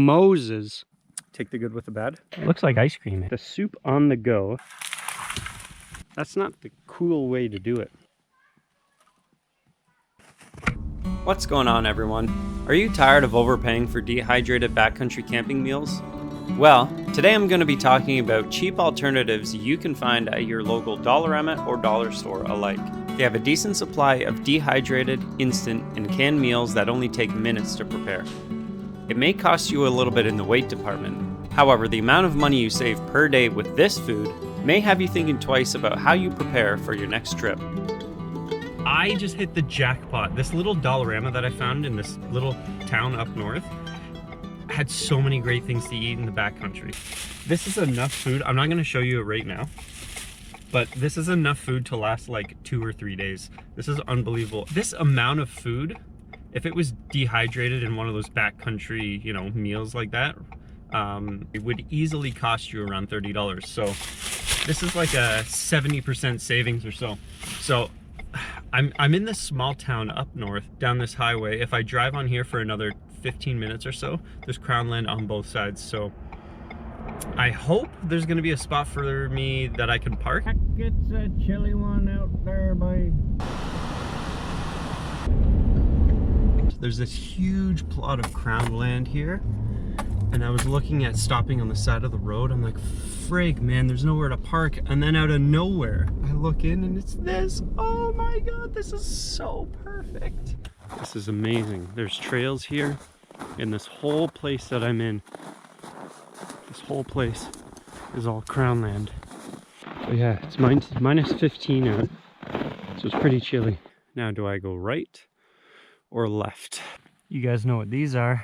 Moses. Take the good with the bad. It looks like ice cream. The soup on the go. That's not the cool way to do it. What's going on, everyone? Are you tired of overpaying for dehydrated backcountry camping meals? Well, today I'm going to be talking about cheap alternatives you can find at your local Dollarama or dollar store alike. They have a decent supply of dehydrated, instant, and canned meals that only take minutes to prepare. It may cost you a little bit in the weight department. However, the amount of money you save per day with this food may have you thinking twice about how you prepare for your next trip. I just hit the jackpot. This little Dollarama that I found in this little town up north had so many great things to eat in the backcountry. This is enough food. I'm not going to show you it right now, but this is enough food to last like 2 or 3 days. This is unbelievable. This amount of food, if it was dehydrated in one of those backcountry, you know, meals like that, it would easily cost you around $30. So this is like a 70% savings or so. So I'm in this small town up north down this highway. If I drive on here for another 15 minutes or so, there's crown land on both sides. So I hope there's gonna be a spot for me that I can park. It's a chilly one out there, boy. There's this huge plot of crown land here, and I was looking at stopping on the side of the road. I'm like, frig, man, there's nowhere to park. And then out of nowhere, I look in and it's this. Oh my God, this is so perfect. This is amazing. There's trails here, and this whole place that I'm in, this whole place is all crown land. So yeah, it's minus 15 out, so it's pretty chilly. Now, do I go right or left? You guys know what these are.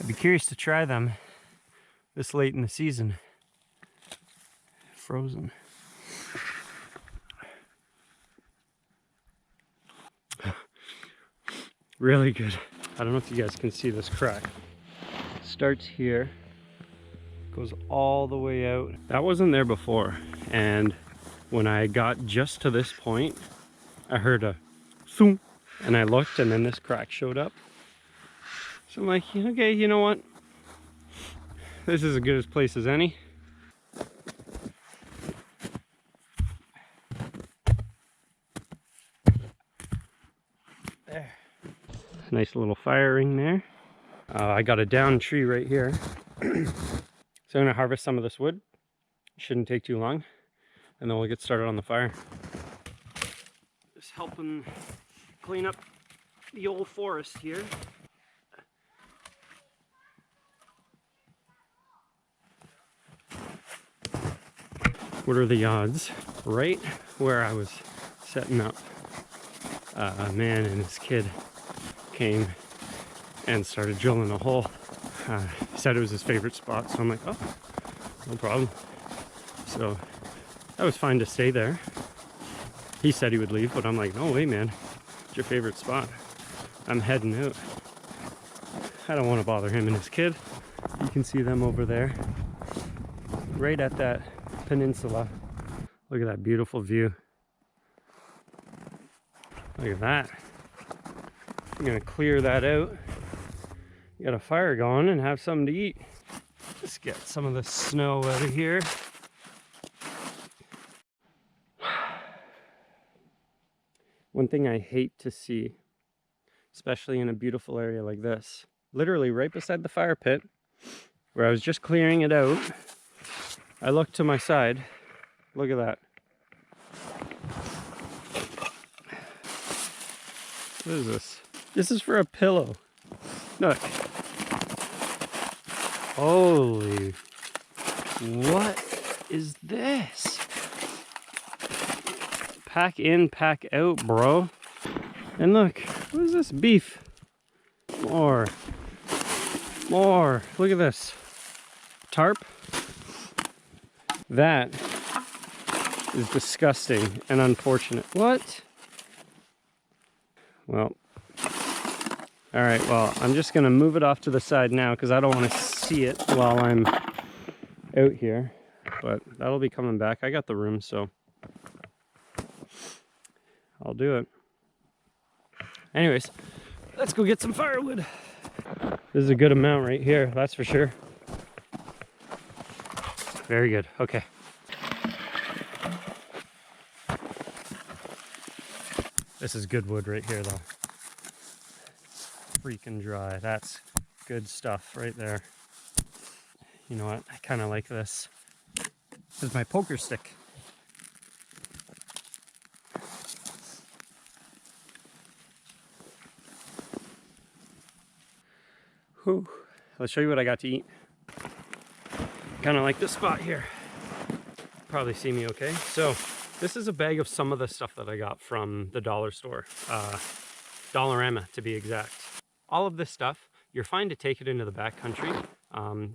I'd be curious to try them this late in the season. Frozen. Really good. I don't know if you guys can see this crack. Starts here, goes all the way out. That wasn't there before, and when I got just to this point, I heard a sooo, and I looked, and then this crack showed up. So I'm like, okay, you know what? This is as good a place as any. There. Nice little fire ring there. I got a downed tree right here. So I'm gonna harvest some of this wood. Shouldn't take too long. And then we'll get started on the fire. Just helping clean up the old forest here. What are the odds? Right where I was setting up, a man and his kid came and started drilling a hole. He said it was his favorite spot, so I'm like, oh, no problem. So that was fine to stay there. He said he would leave, but I'm like, no way, man. It's your favorite spot. I'm heading out. I don't want to bother him and his kid. You can see them over there, right at that peninsula. Look at that beautiful view. Look at that. I'm gonna clear that out, get a fire going, and have something to eat. Let's get some of the snow out of here. One thing I hate to see, especially in a beautiful area like this, literally right beside the fire pit, where I was just clearing it out, I look to my side. Look at that. What is this? This is for a pillow. Look. Holy. What is this? Pack in, pack out, bro. And look, what is this? Beef. More. More. Look at this. Tarp. That is disgusting and unfortunate. What? Well, all right, well, I'm just gonna move it off to the side now because I don't want to see it while I'm out here, but that'll be coming back. I got the room, so I'll do it. Anyways, Let's go get some firewood. This is a good amount right here, that's for sure. Very good, okay. This is good wood right here though. Freaking dry, that's good stuff right there. You know what, I kind of like this. This is my poker stick. Whew. Let's show you what I got to eat. Kind of like this spot here. Probably see me okay. So this is a bag of some of the stuff that I got from the dollar store. Dollarama to be exact. All of this stuff, you're fine to take it into the backcountry.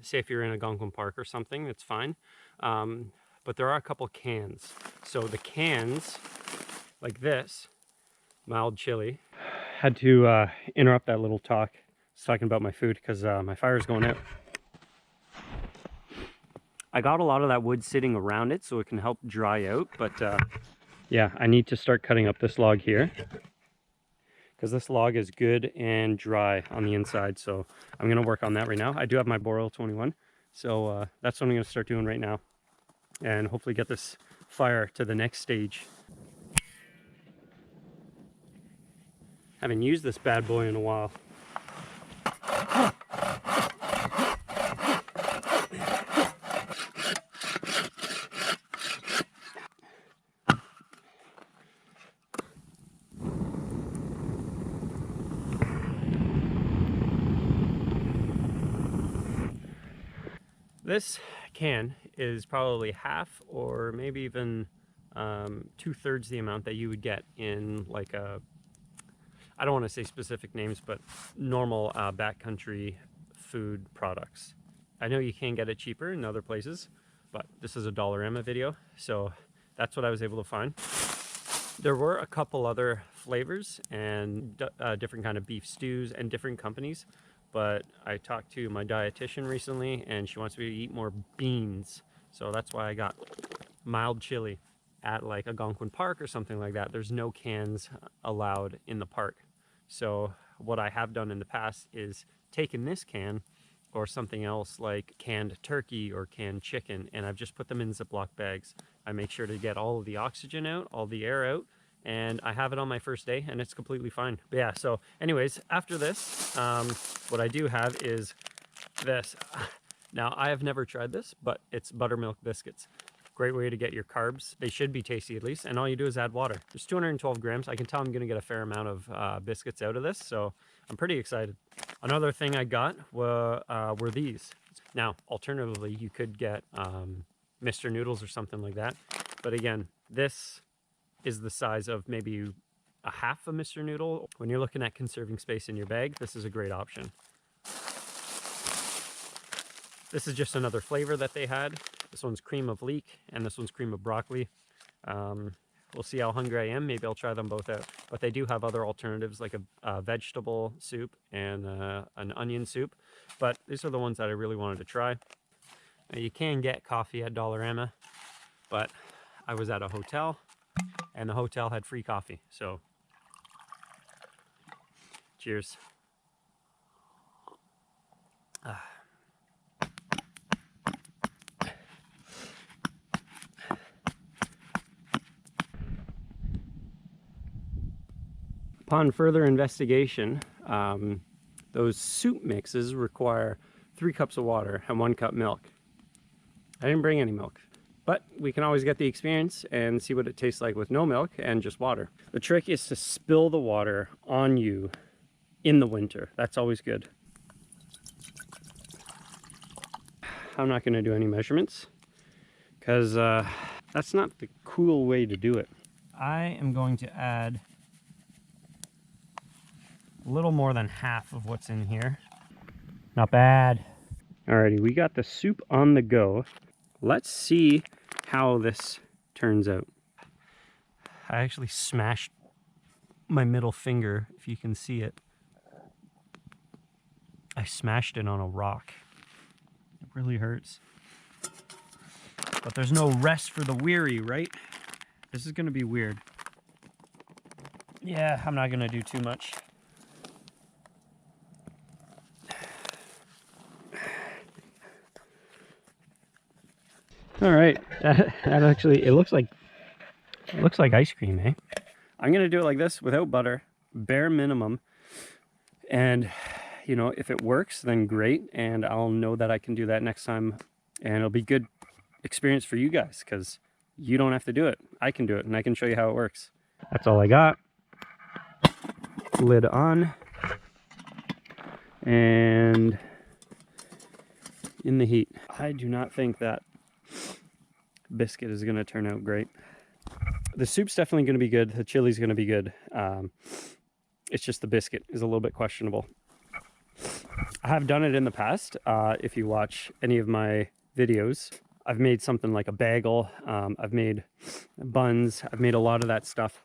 Say if you're in a Algonquin Park or something, it's fine. But there are a couple cans. So the cans, like this, mild chili. Had to interrupt that little talk. I was talking about my food because my fire's going out. I got a lot of that wood sitting around it so it can help dry out, but yeah, I need to start cutting up this log here because this log is good and dry on the inside, so I'm going to work on that right now. I do have my Boreal 21, so that's what I'm going to start doing right now and hopefully get this fire to the next stage. Haven't used this bad boy in a while. This can is probably half or maybe even 2/3 the amount that you would get in like a, I don't want to say specific names, but normal backcountry food products. I know you can get it cheaper in other places, but this is a Dollarama video, so that's what I was able to find. There were a couple other flavors and different kind of beef stews and different companies, but I talked to my dietitian recently and she wants me to eat more beans, so that's why I got mild chili. At like a Algonquin Park or something like that, there's no cans allowed in the park. So what I have done in the past is taken this can or something else like canned turkey or canned chicken, and I've just put them in Ziploc bags. I make sure to get all of the oxygen out, all the air out, and I have it on my first day and it's completely fine. But yeah, so anyways, after this, what I do have is this. Now, I have never tried this, but it's buttermilk biscuits. Great way to get your carbs. They should be tasty at least, and all you do is add water. There's 212 grams. I can tell I'm gonna get a fair amount of biscuits out of this, so I'm pretty excited. Another thing I got were these. Now, alternatively, you could get Mr. Noodles or something like that, but again, this is the size of maybe a half a Mr. Noodle. When you're looking at conserving space in your bag, this is a great option. This is just another flavor that they had. This one's cream of leek and this one's cream of broccoli. We'll see how hungry I am. Maybe I'll try them both out. But they do have other alternatives like a vegetable soup and an onion soup. But these are the ones that I really wanted to try. Now, you can get coffee at Dollarama, but I was at a hotel and the hotel had free coffee. So cheers. Upon further investigation, those soup mixes require 3 cups of water and 1 cup milk. I didn't bring any milk, but we can always get the experience and see what it tastes like with no milk and just water. The trick is to spill the water on you in the winter. That's always good. I'm not going to do any measurements because that's not the cool way to do it. I am going to add a little more than half of what's in here. Not bad. Alrighty, we got the soup on the go. Let's see how this turns out. I actually smashed my middle finger, if you can see it. I smashed it on a rock. It really hurts. But there's no rest for the weary, right? This is gonna be weird. Yeah, I'm not gonna do too much. All right, that actually, it looks like ice cream, eh? I'm gonna do it like this without butter, bare minimum. And you know, if it works, then great. And I'll know that I can do that next time. And it'll be good experience for you guys because you don't have to do it. I can do it and I can show you how it works. That's all I got. Lid on. And in the heat. I do not think that biscuit is going to turn out great. The soup's definitely going to be good. The chili's going to be good. It's just the biscuit is a little bit questionable. I have done it in the past. If you watch any of my videos, I've made something like a bagel. I've made buns. I've made a lot of that stuff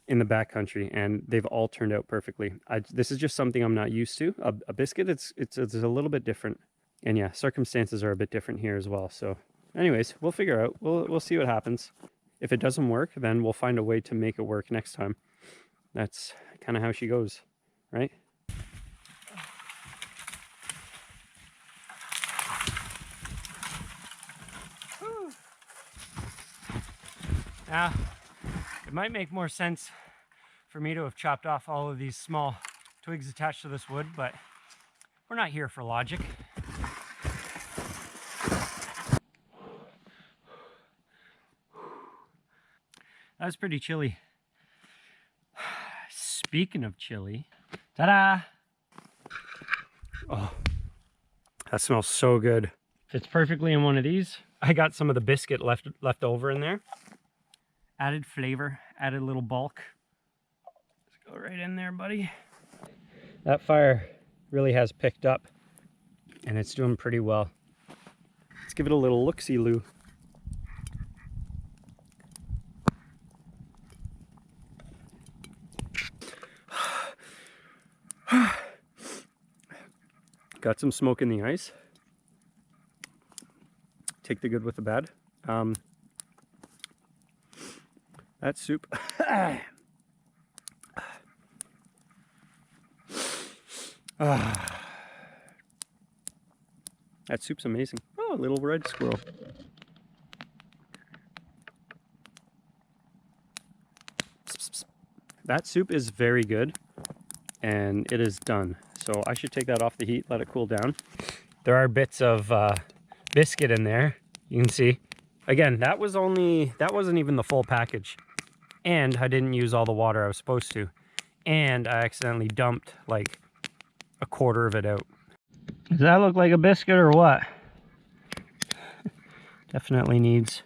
in the backcountry, and they've all turned out perfectly. This is just something I'm not used to. A biscuit, it's a little bit different. And yeah, circumstances are a bit different here as well. So anyways, we'll figure out. We'll see what happens. If it doesn't work, then we'll find a way to make it work next time. That's kind of how she goes, right? Now, it might make more sense for me to have chopped off all of these small twigs attached to this wood, but we're not here for logic. That was pretty chilly. Speaking of chili, ta-da! Oh, that smells so good. Fits perfectly in one of these. I got some of the biscuit left over in there. Added flavor, added a little bulk. Let's go right in there, buddy. That fire really has picked up and it's doing pretty well. Let's give it a little look-see-loo. Got some smoke in the ice. Take the good with the bad. That soup. That soup's amazing. Oh, a little red squirrel. That soup is very good, and it is done. So I should take that off the heat, let it cool down. There are bits of biscuit in there. You can see. Again, that wasn't even the full package. And I didn't use all the water I was supposed to. And I accidentally dumped like a quarter of it out. Does that look like a biscuit or what? Definitely needs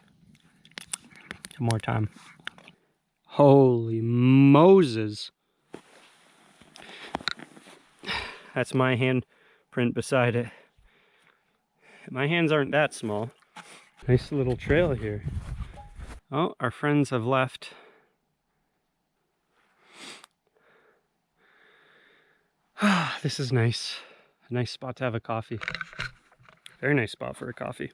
some more time. Holy Moses. That's my handprint beside it. My hands aren't that small. Nice little trail here. Oh, our friends have left. This is nice. A nice spot to have a coffee. Very nice spot for a coffee.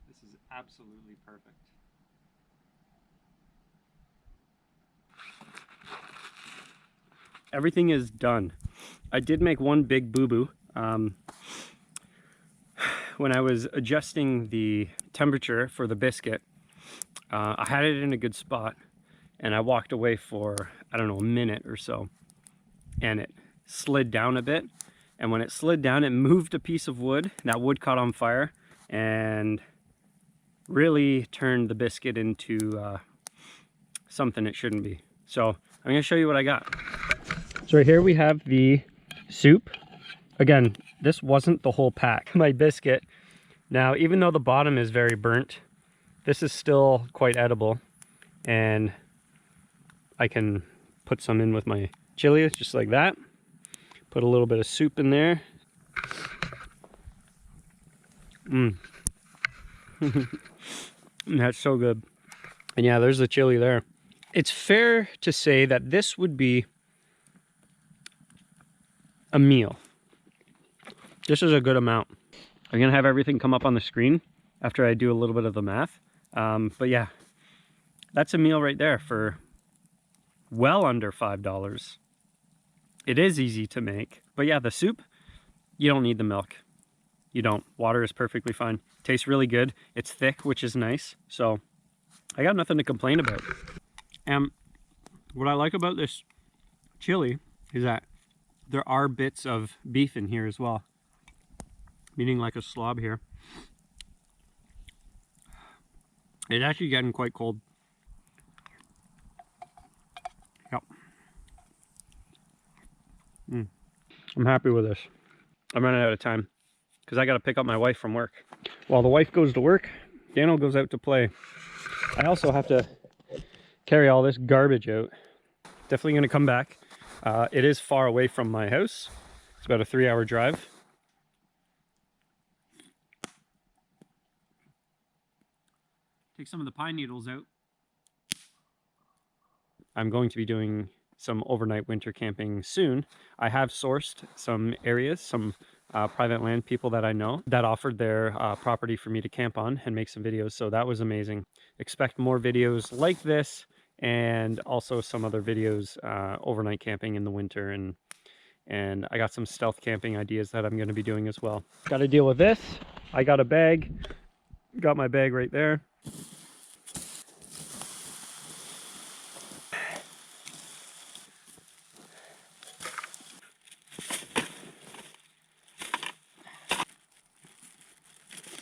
This is absolutely perfect. Everything is done. I did make one big boo-boo. When I was adjusting the temperature for the biscuit, I had it in a good spot, and I walked away for, I don't know, a minute or so, and it slid down a bit. And when it slid down, it moved a piece of wood. That wood caught on fire and really turned the biscuit into something it shouldn't be. So I'm gonna show you what I got. So right here we have the soup. Again, this wasn't the whole pack. My biscuit. Now, even though the bottom is very burnt, this is still quite edible, and I can put some in with my chili, just like that. Put a little bit of soup in there. That's so good. And yeah, there's the chili there. It's fair to say that this would be a meal. This is a good amount. I'm gonna have everything come up on the screen after I do a little bit of the math. But yeah, that's a meal right there for well under $5. It is easy to make, but But yeah, the soup, you don't need the milk. You don't. Water is perfectly fine. Tastes really good. It's thick, which is nice. So I got nothing to complain about. And what I like about this chili is that there are bits of beef in here as well. Meaning like a slob here. It's actually getting quite cold. Yep. I'm happy with this. I'm running out of time because I got to pick up my wife from work. While the wife goes to work, Daniel goes out to play. I also have to carry all this garbage out. Definitely going to come back. It is far away from my house. It's about a 3-hour drive. Take some of the pine needles out. I'm going to be doing some overnight winter camping soon. I have sourced some areas, some private land people that I know that offered their property for me to camp on and make some videos. So that was amazing. Expect more videos like this and also some other videos overnight camping in the winter. And I got some stealth camping ideas that I'm going to be doing as well. Got to deal with this. I got a bag. Got my bag right there.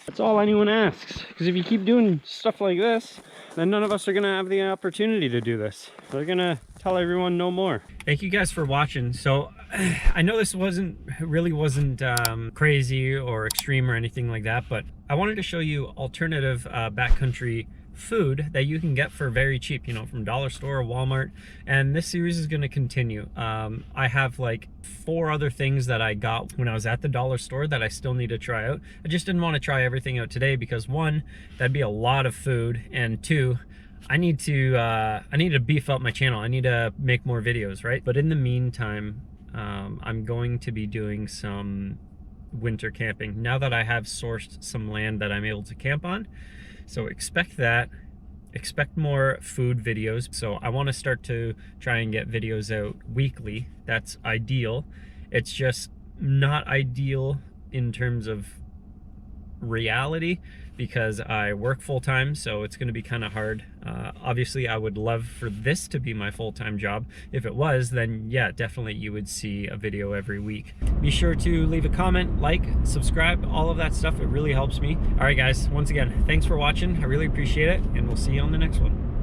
That's all anyone asks, because if you keep doing stuff like this, then none of us are going to have the opportunity to do this. They're going to tell everyone no more. Thank you guys for watching. So I know this really wasn't crazy or extreme or anything like that, but I wanted to show you alternative backcountry food that you can get for very cheap, you know, from dollar store or Walmart. And this series is going to continue. I have like 4 other things that I got when I was at the dollar store that I still need to try out. I just didn't want to try everything out today because 1, that'd be a lot of food, and 2, I need to beef up my channel. I need to make more videos, right? But in the meantime, I'm going to be doing some winter camping now that I have sourced some land that I'm able to camp on. So expect that. Expect more food videos. So I want to start to try and get videos out weekly. That's ideal. It's just not ideal in terms of reality because I work full-time, so it's going to be kind of hard. Obviously I would love for this to be my full-time job. If it was, then yeah, definitely you would see a video every week. Be sure to leave a comment, like, subscribe, all of that stuff. It really helps me. All right guys, once again, thanks for watching. I really appreciate it, and we'll see you on the next one.